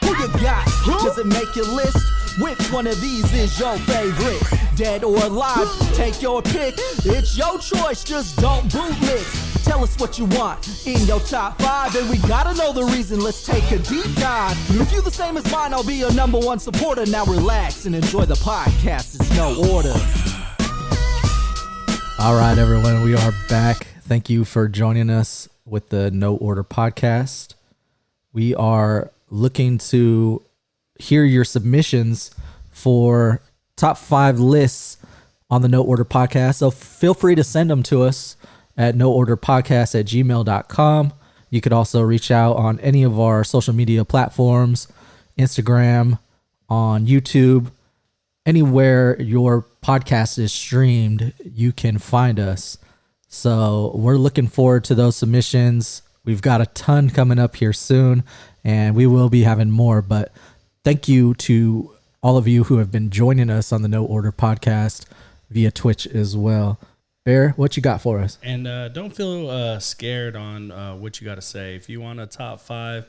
Who you got? Does it make your list? Which one of these is your favorite? Dead or alive? Take your pick. It's your choice, just don't bootlick. Tell us what you want in your top 5, and we gotta know the reason. Let's take a deep dive. If you the same as mine, I'll be your number one supporter. Now relax and enjoy the podcast. It's No Order. All right, everyone, we are back. Thank you for joining us with the No Order Podcast. We are looking to hear your submissions for top 5 lists on the No Order Podcast. So feel free to send them to us at KnowOrderPodcast@gmail.com. You could also reach out on any of our social media platforms, Instagram, on YouTube, anywhere your podcast is streamed, you can find us. So we're looking forward to those submissions. We've got a ton coming up here soon, and we will be having more. But thank you to all of you who have been joining us on the No Order Podcast via Twitch as well. Bear, what you got for us? And don't feel scared on what you got to say. If you want a top 5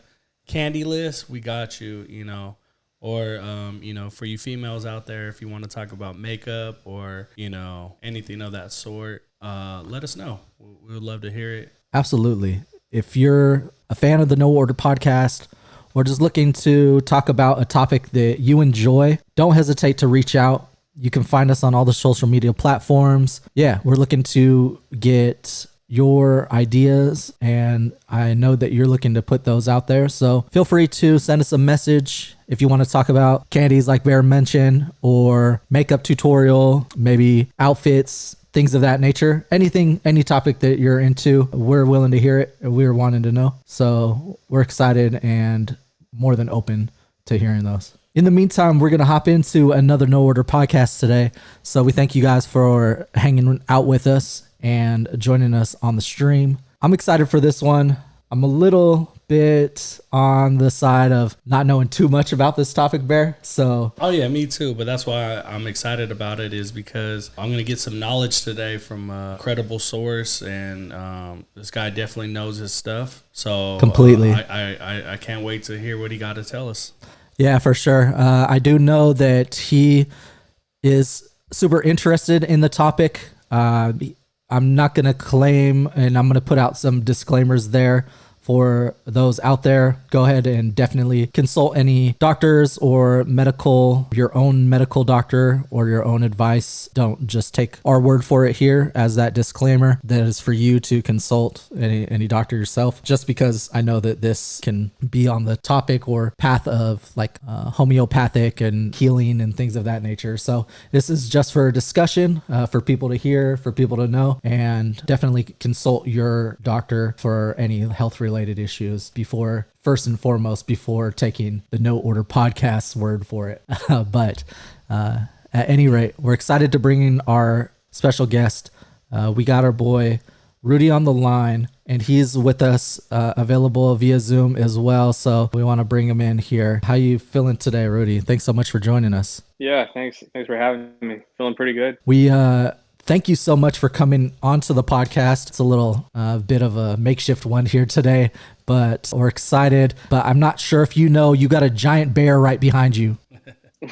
candy list, we got you, you know. Or, you know, for you females out there, if you want to talk about makeup or, you know, anything of that sort, let us know. We would love to hear it. Absolutely. If you're a fan of the No Order Podcast or just looking to talk about a topic that you enjoy, don't hesitate to reach out. You can find us on all the social media platforms. Yeah, we're looking to get your ideas, and I know that you're looking to put those out there. So feel free to send us a message if you want to talk about candies like Bear mentioned, or makeup tutorial, maybe outfits, things of that nature. Anything, any topic that you're into, we're willing to hear it. We're wanting to know. So we're excited and more than open to hearing those. In the meantime, we're going to hop into another No Order Podcast today. So we thank you guys for hanging out with us and joining us on the stream. I'm excited for this one. I'm a little bit on the side of not knowing too much about this topic, Bear. So, oh yeah, me too. But that's why I'm excited about it, is because I'm going to get some knowledge today from a credible source, and this guy definitely knows his stuff. So completely, I can't wait to hear what he got to tell us. Yeah, for sure. I do know that he is super interested in the topic. I'm not going to claim, and I'm going to put out some disclaimers there for those out there. Go ahead and definitely consult any doctors or your own medical doctor or your own advice. Don't just take our word for it here as that disclaimer. That is for you to consult any doctor yourself, just because I know that this can be on the topic or path of like homeopathic and healing and things of that nature. So this is just for discussion, for people to hear, for people to know, and definitely consult your doctor for any health related issues first and foremost before taking the No Order Podcast word for it. But at any rate, we're excited to bring in our special guest. We got our boy Rudy on the line, and he's with us, available via Zoom as well. So we want to bring him in here. How you feeling today, Rudy? Thanks so much for joining us. Yeah, thanks for having me. Feeling pretty good. We thank you so much for coming onto the podcast. It's a little bit of a makeshift one here today, but we're excited. But I'm not sure if you know, you got a giant bear right behind you.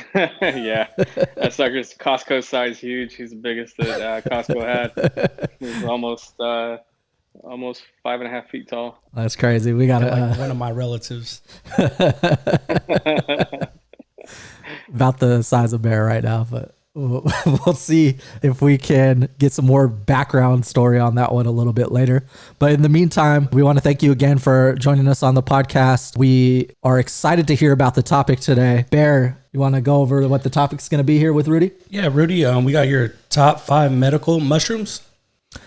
Yeah, that sucker's Costco size huge. He's the biggest that Costco had. He's almost 5.5 feet tall. That's crazy. We got like one of my relatives. About the size of bear right now, but we'll see if we can get some more background story on that one a little bit later. But in the meantime, we want to thank you again for joining us on the podcast. We are excited to hear about the topic today. Bear, you want to go over what the topic's going to be here with Rudy? Yeah, Rudy, we got your top 5 medical mushrooms.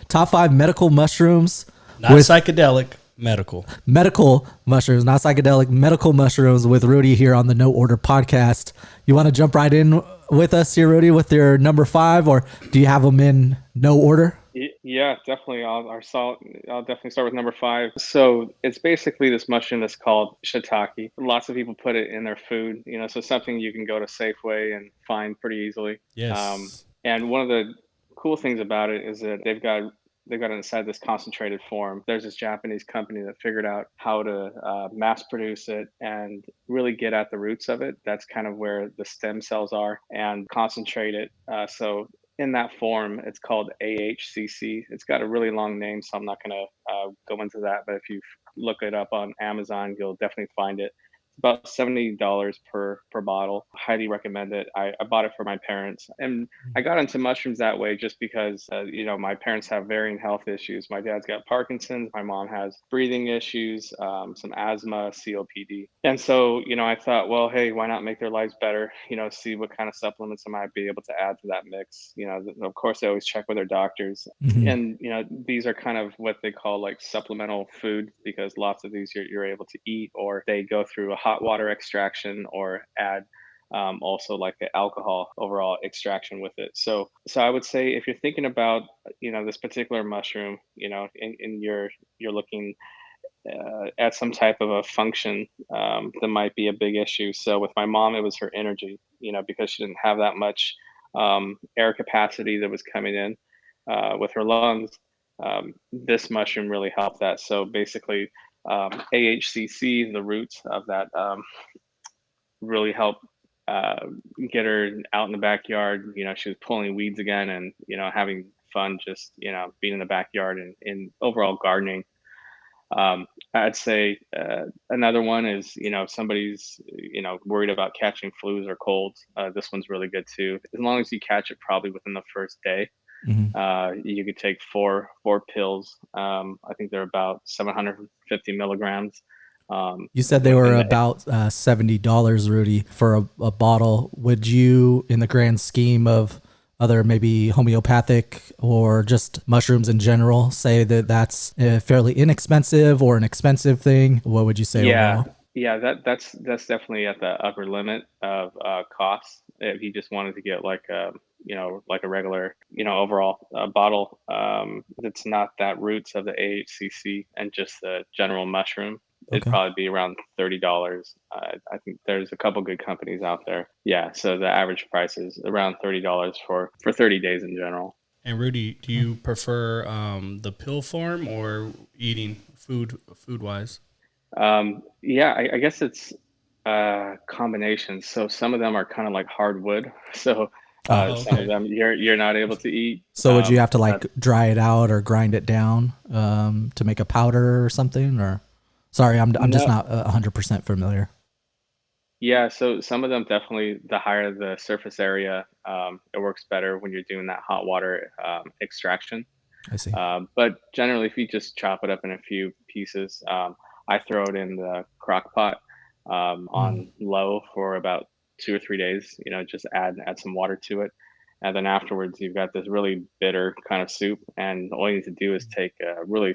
Top 5 medical mushrooms. Not psychedelic, medical mushrooms, not psychedelic, medical mushrooms with Rudy here on the No Order Podcast. You want to jump right in with us here, Rudy, with your number 5, or do you have them in no order? Yeah, definitely. I'll definitely start with number 5. So it's basically this mushroom that's called Shitake. Lots of people put it in their food, so something you can go to Safeway and find pretty easily. Yes. And one of the cool things about it is that they've got it inside this concentrated form. There's this Japanese company that figured out how to mass produce it and really get at the roots of it. That's kind of where the stem cells are, and concentrate it. So in that form, it's called AHCC. It's got a really long name, so I'm not going to go into that. But if you look it up on Amazon, you'll definitely find it. It's about $70 per bottle. Highly recommend it. I bought it for my parents, and I got into mushrooms that way just because my parents have varying health issues. My dad's got Parkinson's. My mom has breathing issues, some asthma, COPD, and so I thought, well, hey, why not make their lives better? See what kind of supplements I might be able to add to that mix. Of course, I always check with their doctors, Mhm. and these are kind of what they call like supplemental food, because lots of these you're able to eat, or they go through a hot water extraction or add also like the alcohol overall extraction with it. So I would say if you're thinking about this particular mushroom, and you're looking at some type of a function, that might be a big issue. So with my mom, it was her energy, because she didn't have that much air capacity that was coming in with her lungs. This mushroom really helped that. So basically, AHCC, the roots of that, really helped uh, get her out in the backyard. She was pulling weeds again, and having fun, just being in the backyard and overall gardening. I'd say another one is, if somebody's, worried about catching flus or colds, this one's really good too. As long as you catch it probably within the first day, Mhm. you could take four pills. I think they're about 750 milligrams. You said they were Within the about $70, Rudy, for a bottle. Would you, in the grand scheme of other maybe homeopathic or just mushrooms in general, say that that's fairly inexpensive or an expensive thing? What would you say Yeah, overall? yeah, that's definitely at the upper limit of costs. If you just wanted to get like like a regular, overall bottle, that's not that roots of the AHCC and just the general mushroom, it'd Okay. probably be around $30. I think there's a couple good companies out there. Yeah, so the average price is around $30 for 30 days in general. And Rudy, do you prefer the pill form or eating food wise? Yeah, I guess it's combinations. So some of them are kind of like hardwood. So Oh, Oh, some of okay. them you're not able to eat. so would you have to That like dry it out or grind it down to make a powder or something? Or sorry, I'm just no, not 100% familiar. yeah. So some of them definitely, the higher the surface area, it works better when you're doing that hot water extraction. I see. But generally, if you just chop it up in a few pieces, I throw it in the crock pot Mm. on low for about 2 or 3 days. Just add some water to it, and then afterwards you've got this really bitter kind of soup. And all you need to do is take a really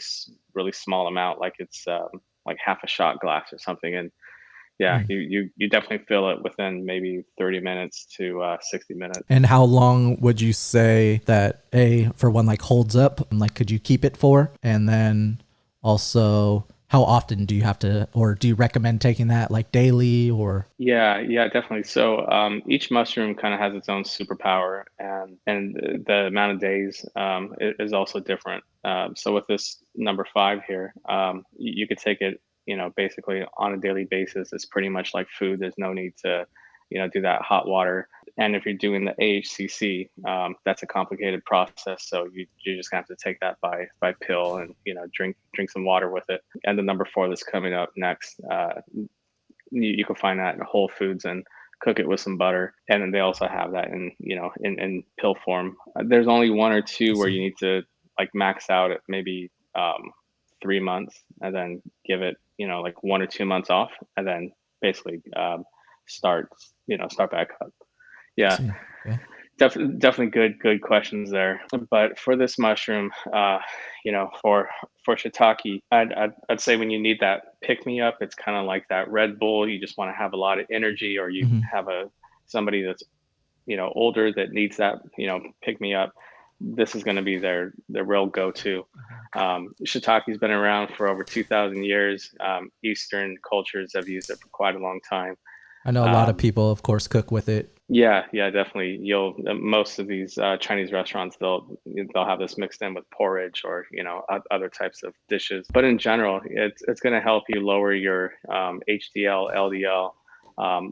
small amount, like it's like half a shot glass or something, and yeah, Mm. you definitely feel it within maybe 30 minutes to 60 minutes. And how long would you say that for one like holds up? Like, could you keep it for? And then also, how often do you have to, or do you recommend taking that like daily or? Yeah, yeah, definitely. So each mushroom kind of has its own superpower, and the amount of days is also different. So with this number five here, you could take it, basically on a daily basis. It's pretty much like food. There's no need to, do that hot water. And if you're doing the AHCC, that's a complicated process. So you're just gonna have to take that by pill, and drink some water with it. And the number four that's coming up next. You can find that in Whole Foods and cook it with some butter. And then they also have that in pill form. There's only one or I two where see. you need to like max out at maybe 3 months, and then give it like 1 or 2 months off, and then basically start start back up. I Yeah, see. Okay. definitely good questions there. But for this mushroom, for shiitake, I'd say when you need that pick me up, it's kind of like that Red Bull. You just want to have a lot of energy, or you Hmm. have somebody that's older that needs that pick me up. This is going to be their real go-to. Shiitake's been around for over 2,000 years. Eastern cultures have used it for quite a long time. I know a lot of people, of course, cook with it. Yeah, yeah, definitely. You'll most of these Chinese restaurants they'll have this mixed in with porridge or other types of dishes. But in general, it's going to help you lower your HDL, LDL,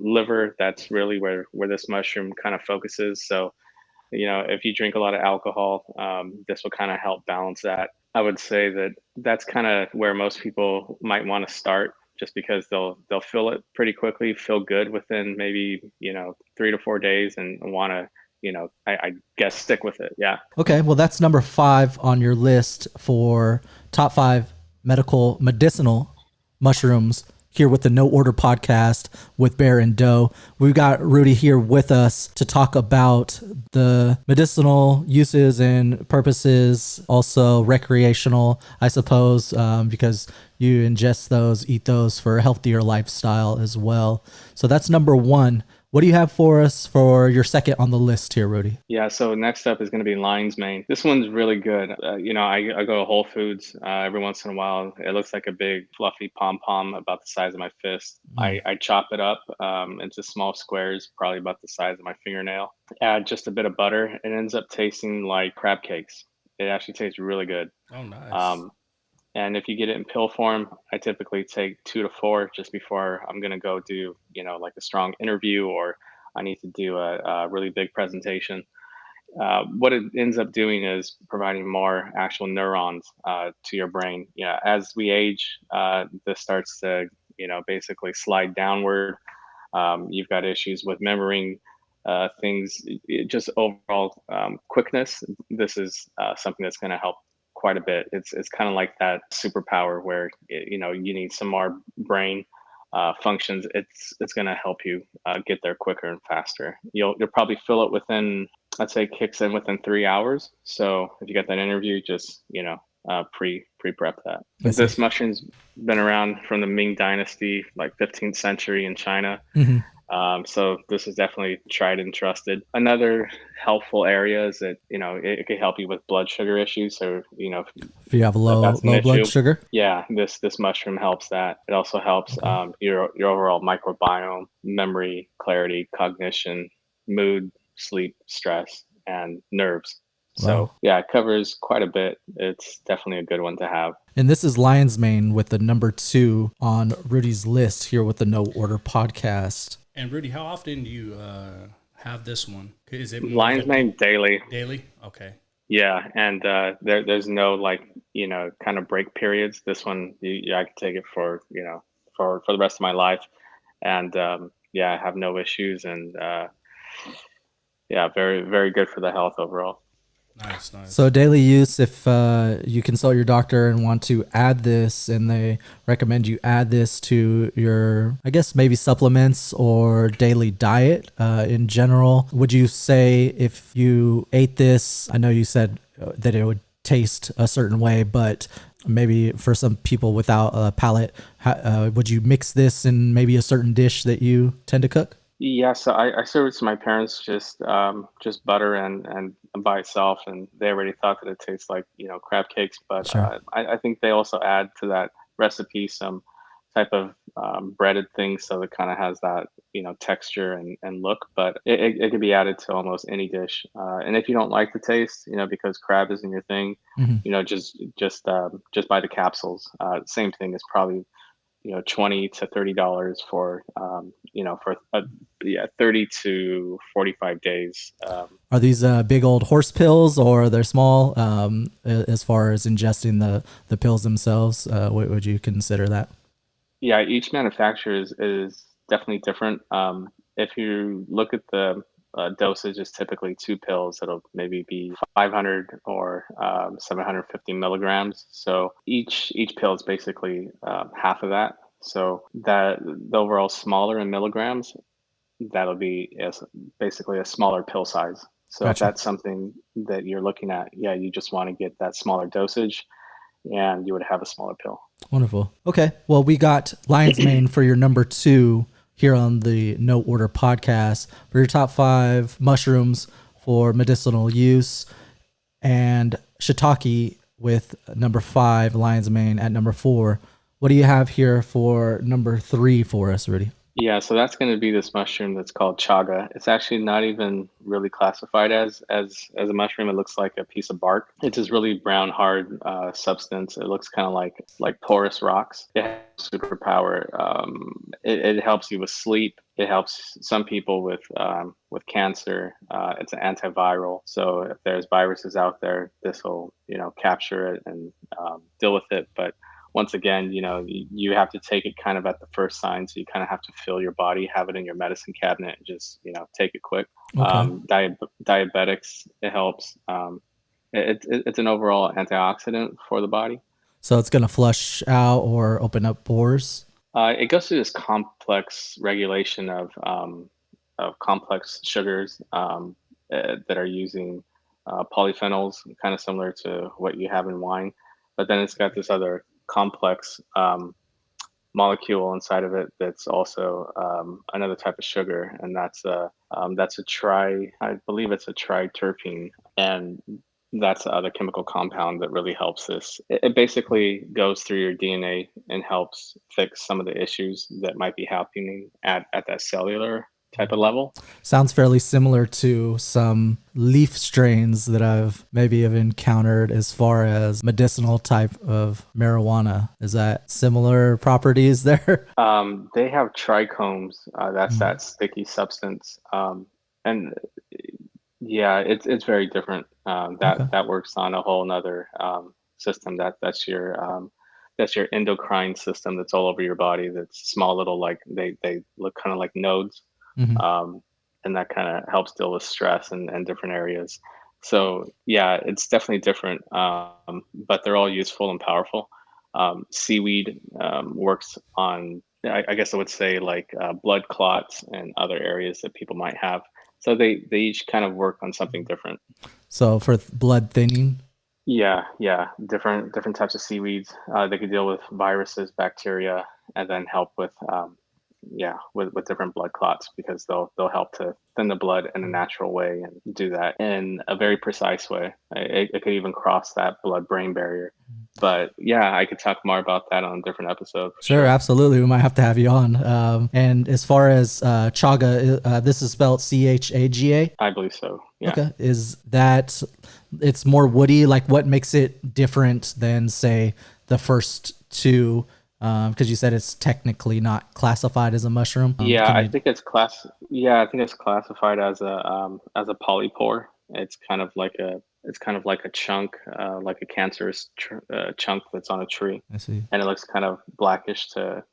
liver. That's really where this mushroom kind of focuses. So if you drink a lot of alcohol, this will kind of help balance that. I would say that that's kind of where most people might want to start, just because they'll feel it pretty quickly, feel good within maybe 3 to 4 days, and want to I guess stick with it. Yeah. Okay, well, that's number 5 on your list for top 5 medicinal mushrooms here with the No Order podcast with Bear and Doe. We've got Rudy here with us to talk about the medicinal uses and purposes, also recreational, I suppose, because you ingest those, eat those for a healthier lifestyle as well. So that's number 1. What do you have for us for your second on the list here, Rudy? Yeah, so next up is going to be lion's mane. This one's really good. I go to Whole Foods every once in a while. It looks like a big fluffy pom-pom about the size of my fist. I chop it up into small squares, probably about the size of my fingernail. Add just a bit of butter. It ends up tasting like crab cakes. It actually tastes really good. Oh, nice. And if you get it in pill form, I typically take 2 to 4 just before I'm going to go do, like a strong interview, or I need to do a really big presentation. What it ends up doing is providing more actual neurons to your brain. As we age, this starts to, basically slide downward. You've got issues with remembering things, just overall quickness. This is something that's going to help quite a bit. It's kind of like that superpower where you need some more brain functions. It's going to help you get there quicker and faster. You'll probably feel it within, I'd say, kicks in within 3 hours. So if you got that interview, just pre-prep that. This mushroom's been around from the Ming Dynasty, like 15th century in China. Mm-hmm. So this is definitely tried and trusted. Another helpful area is that, it can help you with blood sugar issues. So, if you have low blood sugar. Yeah, this mushroom helps that. It also helps your overall microbiome, memory, clarity, cognition, mood, sleep, stress, and nerves. So Wow. Yeah, it covers quite a bit. It's definitely a good one to have. And this is lion's mane with the number 2 on Rudy's list here with the No Order podcast. And Rudy, how often do you have this one? Is it lion's mane daily? Daily? Okay. Yeah, and there's no kind of break periods. This one, I can take it for for the rest of my life, and I have no issues, and very, very good for the health overall. Nice. So daily use, if you consult your doctor and want to add this, and they recommend you add this to your, I guess, maybe supplements or daily diet in general, would you say if you ate this, I know you said that it would taste a certain way, but maybe for some people without a palate, would you mix this in maybe a certain dish that you tend to cook? Yeah, so I served it to my parents just butter and by itself, and they already thought that it tastes like crab cakes. But Sure. I think they also add to that recipe some type of breaded thing, so it kind of has that texture and look. But it can be added to almost any dish. And if you don't like the taste, because crab isn't your thing, Mm-hmm. just buy the capsules. Same thing is probably $20 to $30 for 30 to 45 days. Are these big old horse pills, or they're small as far as ingesting the pills themselves? What would you consider that? Yeah, each manufacturer is definitely different. If you look at the dosage, is typically 2 pills. It'll maybe be 500 or 750 milligrams. So each pill is basically half of that. So that the overall smaller in milligrams, that'll be basically a smaller pill size. So Gotcha. if that's something that you're looking at, you just want to get that smaller dosage, and you would have a smaller pill. Wonderful. Okay. Well, we got lion's mane for your number 2 here on the No Order podcast. For your top 5 mushrooms for medicinal use, and shiitake with number 5, lion's mane at number 4. What do you have here for number 3 for us, Rudy? Yeah, so that's going to be this mushroom that's called chaga. It's actually not even really classified as a mushroom. It looks like a piece of bark. It's this really brown, hard substance. It looks kind of like porous rocks. It has superpower. It helps you with sleep. It helps some people with cancer. It's an antiviral. So if there's viruses out there, this will capture it and deal with it. But once again, you have to take it kind of at the first sign. So you kind of have to fill your body, have it in your medicine cabinet, and just take it quick. Okay. Diabetics, it helps. It's an overall antioxidant for the body. So it's going to flush out or open up pores. It goes through this complex regulation of complex sugars that are using polyphenols, kind of similar to what you have in wine. But then it's got this other complex molecule inside of it that's also another type of sugar, and that's a I believe it's a triterpene, and that's the other chemical compound that really helps this. It basically goes through your DNA and helps fix some of the issues that might be happening at that cellular type of level. Sounds fairly similar to some leaf strains that I've maybe have encountered as far as medicinal type of marijuana. Is that similar properties there? They have trichomes. That's that sticky substance, and yeah, it's very different. Okay. That works on a whole nother system. That's your endocrine system that's all over your body. That's small little, like they look kind of like nodes, Hmm. um, and that kind of helps deal with stress and different areas. So yeah, it's definitely different, but they're all useful and powerful. Seaweed works on, I guess I would say, like blood clots and other areas that people might have. So they each kind of work on something different. So for blood thinning. Yeah, yeah, different types of seaweeds. They could deal with viruses, bacteria, and then help with with different blood clots, because they'll help to thin the blood in a natural way and do that in a very precise way. It could even cross that blood brain barrier. But yeah, I could talk more about that on a different episode for Sure, sure. absolutely. We might have to have you on. And as far as chaga, this is spelled Chaga. I believe so. Yeah. Okay. Is that it's more woody? Like what makes it different than, say, the first two? Because you said it's technically not classified as a mushroom. Yeah, Can I you? think it's class. Yeah, I think it's classified as a polypore. It's kind of like a chunk, like a cancerous chunk that's on a tree, I see. and it looks kind of blackish to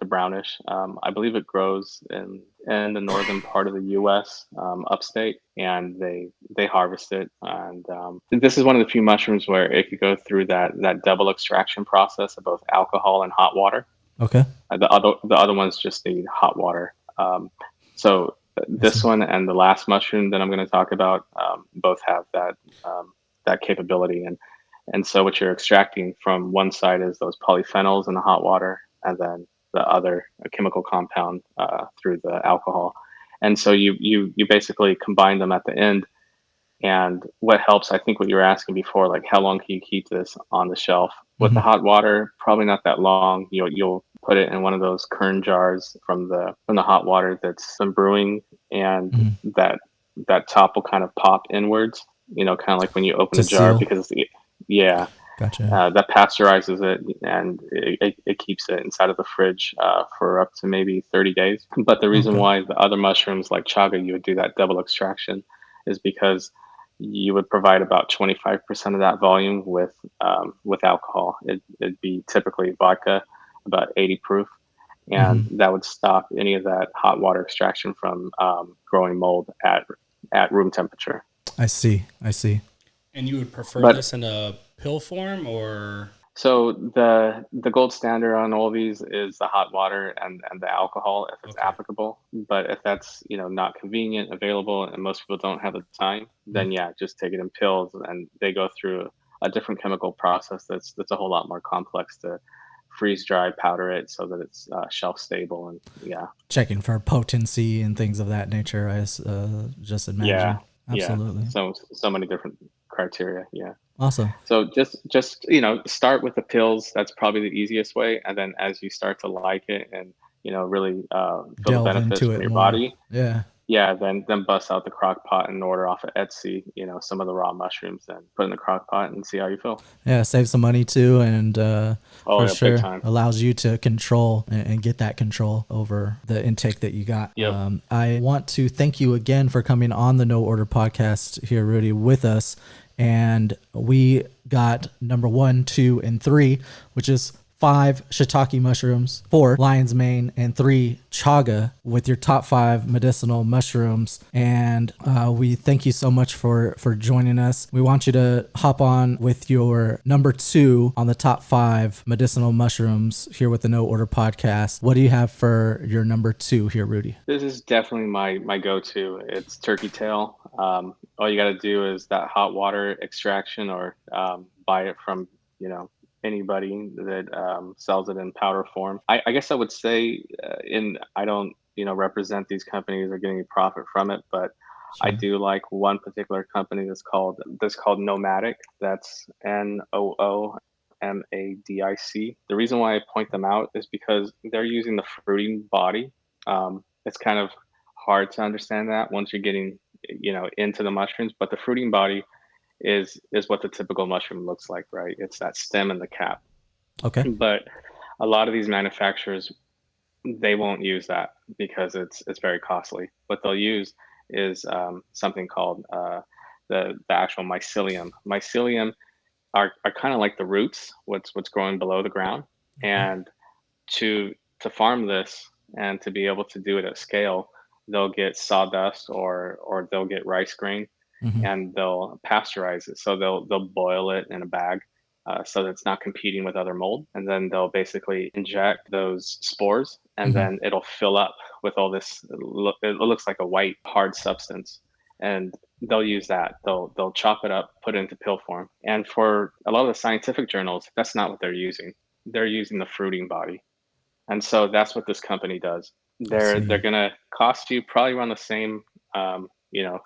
brownish. I believe it grows in the northern part of the U.S., upstate, and they harvest it. And this is one of the few mushrooms where it could go through that double extraction process of both alcohol and hot water. Okay. The other ones just need hot water. So I see. this one and the last mushroom that I'm going to talk about both have that capability. And so what you're extracting from one side is those polyphenols in the hot water, and then the other, a chemical compound through the alcohol. And so you basically combine them at the end. And what helps, I think what you were asking before, like how long can you keep this on the shelf? With the Hmm. hot water, probably not that long. You'll put it in one of those kern jars from the hot water that's been brewing, and Hmm. that top will kind of pop inwards. Kind of like when you open To a jar, seal. because yeah, Gotcha. that pasteurizes it, and it keeps it inside of the fridge for up to maybe 30 days. But the reason Okay. why the other mushrooms like chaga, you would do that double extraction, is because you would provide about 25% of that volume with alcohol. It'd be typically vodka, about 80 proof, and Hmm. that would stop any of that hot water extraction from growing mold at room temperature. I see. I see. And you would prefer But this in a pill form or so the gold standard on all these is the hot water and the alcohol if it's okay. applicable. But if that's not convenient, available, and most people don't have the time, Mm. then yeah, just take it in pills, and they go through a different chemical process that's a whole lot more complex to freeze dry, powder it so that it's shelf stable, and yeah, Checking for potency and things of that nature. Just yeah, imagine. yeah. Absolutely. So many different criteria. Yeah. Awesome. So just start with the pills. That's probably the easiest way, and then as you start to like it and really feel the Delve benefits into from it your more. body, Yeah. yeah, then bust out the crock pot and order off of Etsy, some of the raw mushrooms, and put in the crock pot and see how you feel. Yeah, save some money too, and Oh for yeah, big sure time. allows you to control and get that control over the intake that you got. Yep. I want to thank you again for coming on the No Order podcast here, Rudy, with us. And we got number 1, 2, and 3, which is 5 shiitake mushrooms, 4 lion's mane, and 3 chaga with your top 5 medicinal mushrooms. And we thank you so much for joining us. We want you to hop on with your number 2 on the top 5 medicinal mushrooms here with the No Order podcast. What do you have for your number 2 here, Rudy? This is definitely my go-to. It's turkey tail. All you got to do is that hot water extraction, or buy it from anybody that sells it in powder form. I guess I would say, I don't represent these companies or get any profit from it, but I Sure. do like one particular company that's called Nomadic. That's NOOMADIC. The reason why I point them out is because they're using the fruiting body. It's kind of hard to understand that once you're getting into the mushrooms, but the fruiting body is what the typical mushroom looks like, right? It's that stem and the cap. Okay. But a lot of these manufacturers, they won't use that because it's very costly. What they'll use is something called the actual mycelium. Mycelium are kind of like the roots, what's growing below the ground. And to farm this and to be able to do it at scale, they'll get sawdust, or they'll get rice grain, Mm-hmm. and they'll pasteurize it. So they'll boil it in a bag, so that it's not competing with other mold. And then they'll basically inject those spores, and Mm-hmm. then it'll fill up with all this. It looks like a white hard substance, and they'll use that. They'll chop it up, put it into pill form. And for a lot of the scientific journals, that's not what they're using. They're using the fruiting body. And so that's what this company does. I They're see. gonna cost you probably around the same,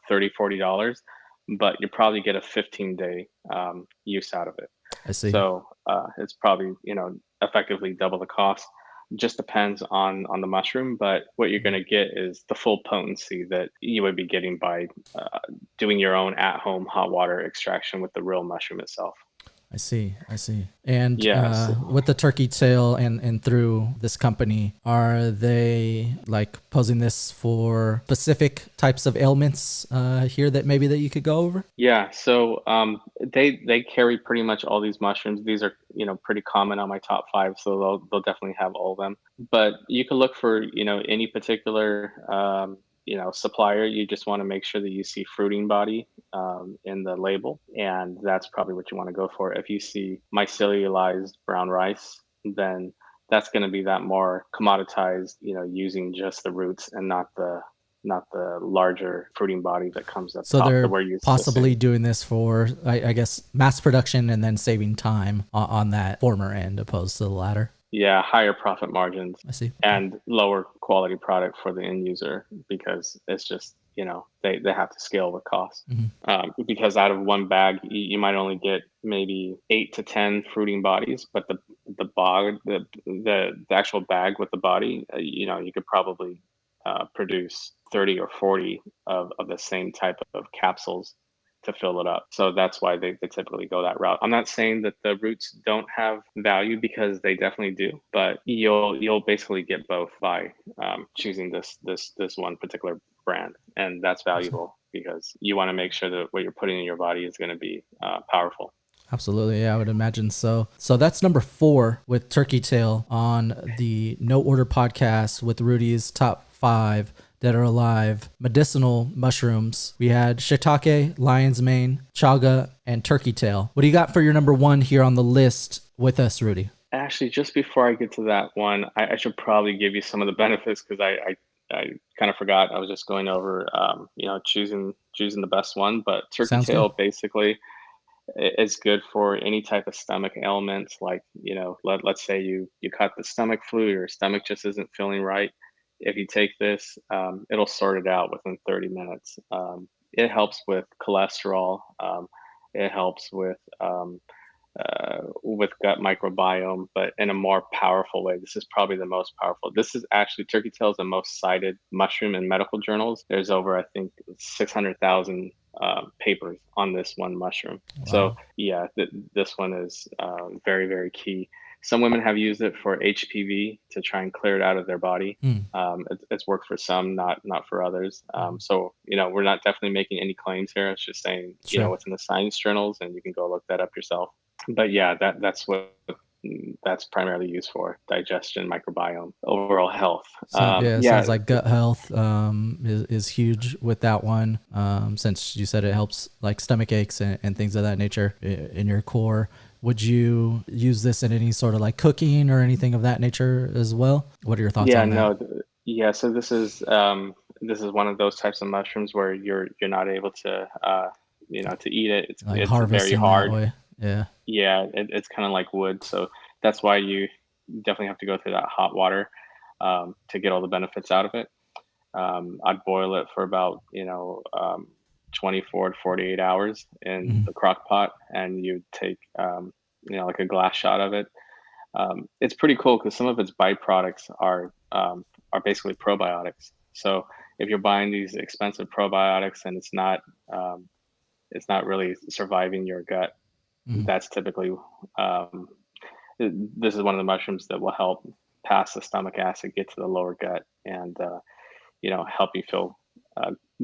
$30-$40, but you probably get a 15-day use out of it. I see. So it's probably effectively double the cost. Just depends on the mushroom, but what you're going to get is the full potency that you would be getting by doing your own at-home hot water extraction with the real mushroom itself. I see. I see. And Yes. with the turkey tail and through this company, are they like posing this for specific types of ailments here that maybe that you could go over? Yeah, so they carry pretty much all these mushrooms. These are pretty common on my top 5, so they'll definitely have all of them. But you can look for any particular supplier. You just want to make sure that you see fruiting body in the label, and that's probably what you want to go for. If you see mycelialized brown rice, then that's going to be that more commoditized, using just the roots and not the larger fruiting body that comes at the So top that they're we're used to possibly seeing. doing this for, I guess, mass production and then saving time on that former end opposed to the latter. Yeah, higher profit margins I see. and lower quality product for the end user, because it's just they have to scale with cost. Because out of one bag you might only get maybe 8 to 10 fruiting bodies, but the actual bag with the body, you could probably produce 30 or 40 of the same type of capsules to fill it up. So that's why they typically go that route. I'm not saying that the roots don't have value, because they definitely do, but you'll basically get both by choosing this one particular brand, and that's valuable because you want to make sure that what you're putting in your body is going to be powerful. Absolutely. Yeah, I would imagine so. So that's number 4 with turkey tail on the No Order podcast with Rudy's top 5 dead or alive medicinal mushrooms. We had shiitake, lion's mane, chaga, and turkey tail. What do you got for your number 1 here on the list with us, Rudy? Actually, just before I get to that one, I should probably give you some of the benefits, because I kind of forgot. I was just going over choosing the best one, but turkey Sounds good. tail basically is good for any type of stomach ailments. Like let's say you caught the stomach flu, your stomach just isn't feeling right. If you take this, it'll sort it out within 30 minutes. It helps with cholesterol. It helps with with gut microbiome, but in a more powerful way. This is probably the most powerful. This is actually turkey tail is the most cited mushroom in medical journals. There's over, I think, 600,000 papers on this one mushroom. Wow. So yeah, this one is very, very key. Some women have used it for HPV to try and clear it out of their body. It's worked for some, not for others. So we're not definitely making any claims here. It's just saying Sure. what's in the science journals, and you can go look that up yourself. But yeah, that's what that's primarily used for: digestion, microbiome, overall health. It sounds like gut health is huge with that one. Since you said it helps like stomach aches and things of that nature in your core. Would you use this in any sort of like cooking or anything of that nature as well? What are your thoughts on that? Yeah. So this is one of those types of mushrooms where you're not able to to eat it. Like It's very harvesting that hard. way. Yeah. Yeah, it's kind of like wood, so that's why you definitely have to go through that hot water to get all the benefits out of it. I'd boil it for about 24 to 48 hours in the crock pot, and you take like a glass shot of it. It's pretty cool because some of its byproducts are basically probiotics. So if you're buying these expensive probiotics and it's not really surviving your gut, that's typically this is one of the mushrooms that will help pass the stomach acid, get to the lower gut, and help you feel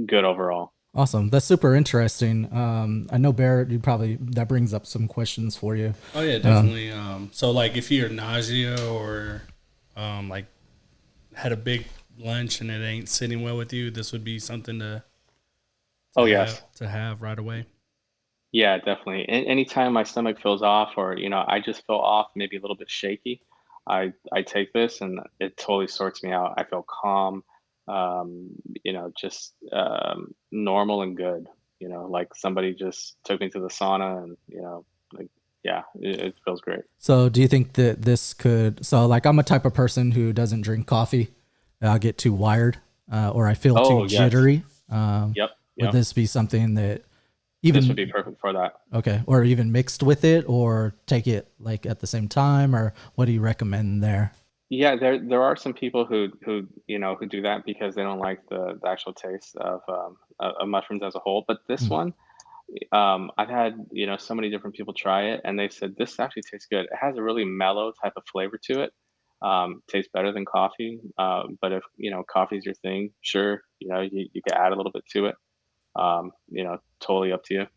good overall. Awesome. That's super interesting. I know Barrett, that brings up some questions for you. Oh yeah, definitely. So like if you're nausea or like had a big lunch and it ain't sitting well with you, this would be something to have right away. Yeah, definitely. Anytime my stomach feels off, or I just feel off, maybe a little bit shaky, I take this and it totally sorts me out. I feel calm, just normal and good. Like somebody just took me to the sauna, and like yeah, it feels great. So do you think that like I'm a type of person who doesn't drink coffee. I'll get too wired or I feel too Yes. jittery. Yep. Would this be something that This would be perfect for that. Okay. Or even mixed with it, or take it like at the same time, or what do you recommend there? Yeah, there are some people who do that because they don't like the actual taste of mushrooms as a whole. But this one, I've had so many different people try it, and they said this actually tastes good. It has a really mellow type of flavor to it. Tastes better than coffee. But if coffee's your thing, sure, you can add a little bit to it. Totally up to you.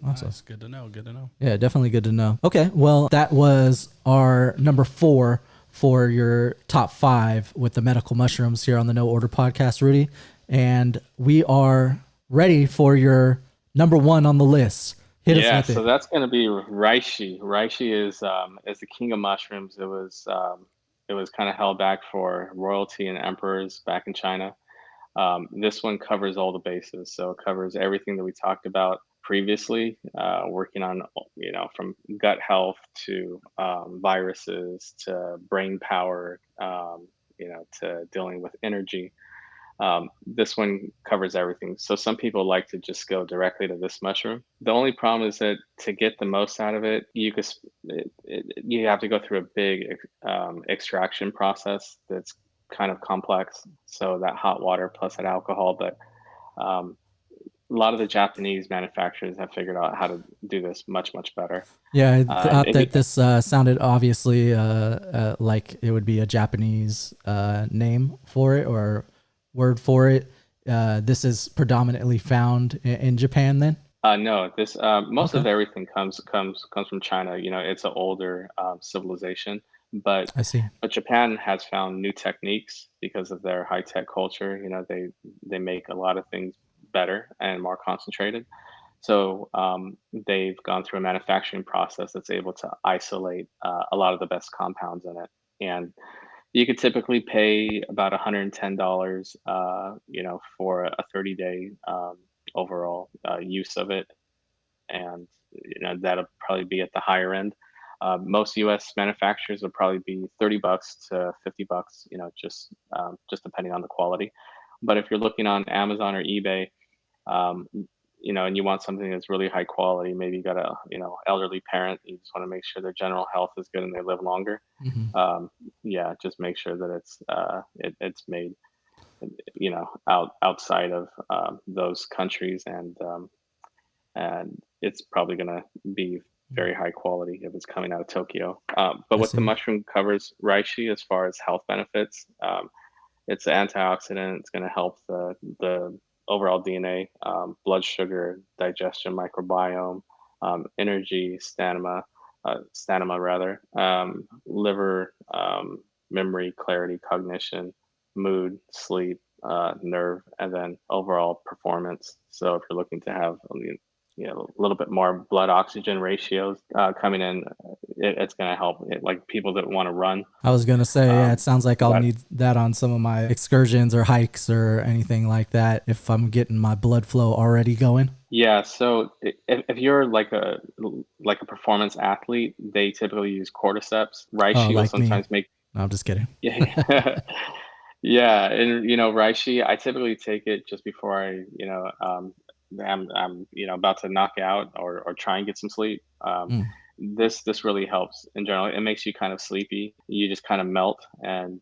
Awesome. That's good to know. Good to know. Yeah, definitely good to know. Okay, well, that was our number 4 for your top 5 with the medical mushrooms here on the No Order Podcast, Rudy. And we are ready for your number 1 on the list. Hit us with it. So that's going to be reishi. Reishi is the king of mushrooms. It was kind of held back for royalty and emperors back in China. This one covers all the bases. So it covers everything that we talked about previously, working on, from gut health to viruses to brain power, to dealing with energy. This one covers everything. So some people like to just go directly to this mushroom. The only problem is that to get the most out of it, you have to go through a big extraction process that's kind of complex. So that hot water plus that alcohol, but a lot of the Japanese manufacturers have figured out how to do this much better. Yeah, I thought that this sounded obviously like it would be a Japanese name for it or word for it. This is predominantly found in Japan then? No, this most of everything comes from China. It's an older civilization, but I see. But Japan has found new techniques because of their high tech culture. They make a lot of things better and more concentrated. So they've gone through a manufacturing process that's able to isolate a lot of the best compounds in it. And you could typically pay about $110, for a 30-day overall use of it, and that'll probably be at the higher end. Most U.S. manufacturers would probably be $30 to $50, just depending on the quality. But if you're looking on Amazon or eBay, and you want something that's really high quality. Maybe you got a, elderly parent. You just want to make sure their general health is good and they live longer. Hmm. Yeah, just make sure that it's made, outside of those countries, and it's probably going to be very high quality if it's coming out of Tokyo. But I what the see. mushroom covers, reishi, as far as health benefits, it's an antioxidant. It's going to help the overall DNA, blood sugar, digestion, microbiome, energy, stamina rather, liver, memory, clarity, cognition, mood, sleep, nerve, and then overall performance. So if you're looking to have a little bit more blood oxygen ratios coming in, it's going to help like people that want to run. I was gonna say, yeah, it sounds like I'll that need that on some of my excursions or hikes or anything like that if I'm getting my blood flow already going. Yeah, so if you're like a performance athlete, they typically use cordyceps. Oh, Reishi will like me. sometimes make No, I'm just kidding. yeah. Yeah, and reishi, I typically take it just before I'm about to knock out or try and get some sleep. Mm. This really helps in general. It makes you kind of sleepy. You just kind of melt and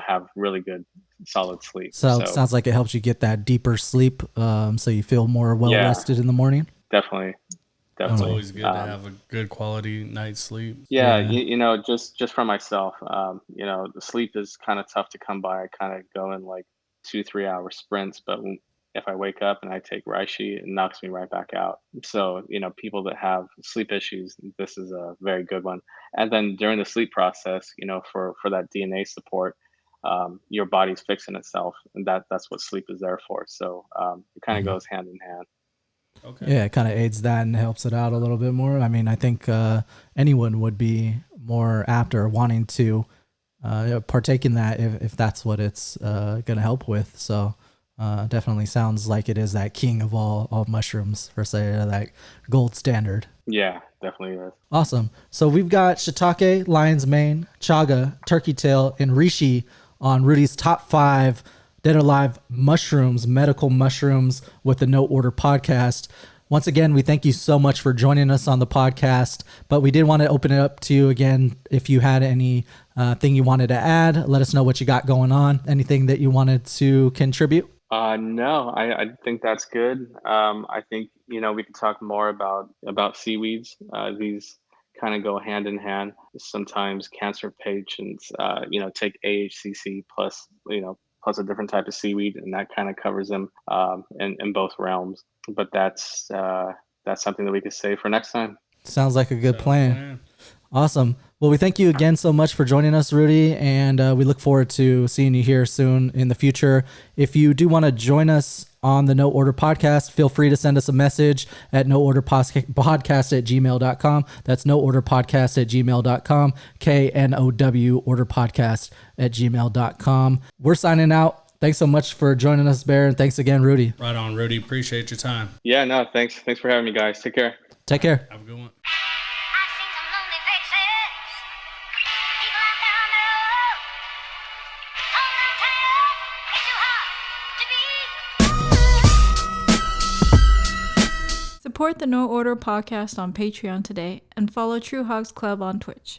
have really good solid sleep. So it So sounds like it helps you get that deeper sleep, so you feel more well yeah, rested in the morning. definitely, It's definitely. always good to have a good quality night's sleep. Yeah, Yeah. just for myself, the sleep is kind of tough to come by. I kind of go in like 2 3 hour sprints, but if I wake up and I take reishi, it knocks me right back out. So people that have sleep issues, this is a very good one. And then during the sleep process, for that DNA support, your body's fixing itself, and that's what sleep is there for. So it kind of goes hand in hand. Okay. Yeah, it kind of aids that and helps it out a little bit more. I mean, I think anyone would be more apt or wanting to partake in that if that's what it's going to help with. So definitely sounds like it is that king of all mushrooms, per se, that gold standard. Yeah, definitely is. Awesome. So we've got shiitake, lion's mane, chaga, turkey tail, and reishi on Rudy's top 5 dead or alive mushrooms, medical mushrooms, with the No Order podcast. Once again, we thank you so much for joining us on the podcast, but we did want to open it up to you again. If you had any thing you wanted to add, let us know what you got going on. Anything that you wanted to contribute? No, I think that's good. I think we could talk more about seaweeds. These kind of go hand in hand. Sometimes cancer patients, take AHCC plus a different type of seaweed, and that kind of covers them in both realms. But that's something that we could save for next time. Sounds like a good plan. Awesome. Well, we thank you again so much for joining us, Rudy, and we look forward to seeing you here soon in the future. If you do want to join us on the No Order podcast, feel free to send us a message at KnowOrderPodcast@gmail.com. That's KnowOrderPodcast@gmail.com, KNOW OrderPodcast@gmail.com. We're signing out. Thanks so much for joining us, Bear, and thanks again, Rudy. Right on, Rudy. Appreciate your time. Yeah, no, thanks for having me, guys. Take care. Take care. Have a good one. Support the No Order podcast on Patreon today and follow True Hogs Club on Twitch.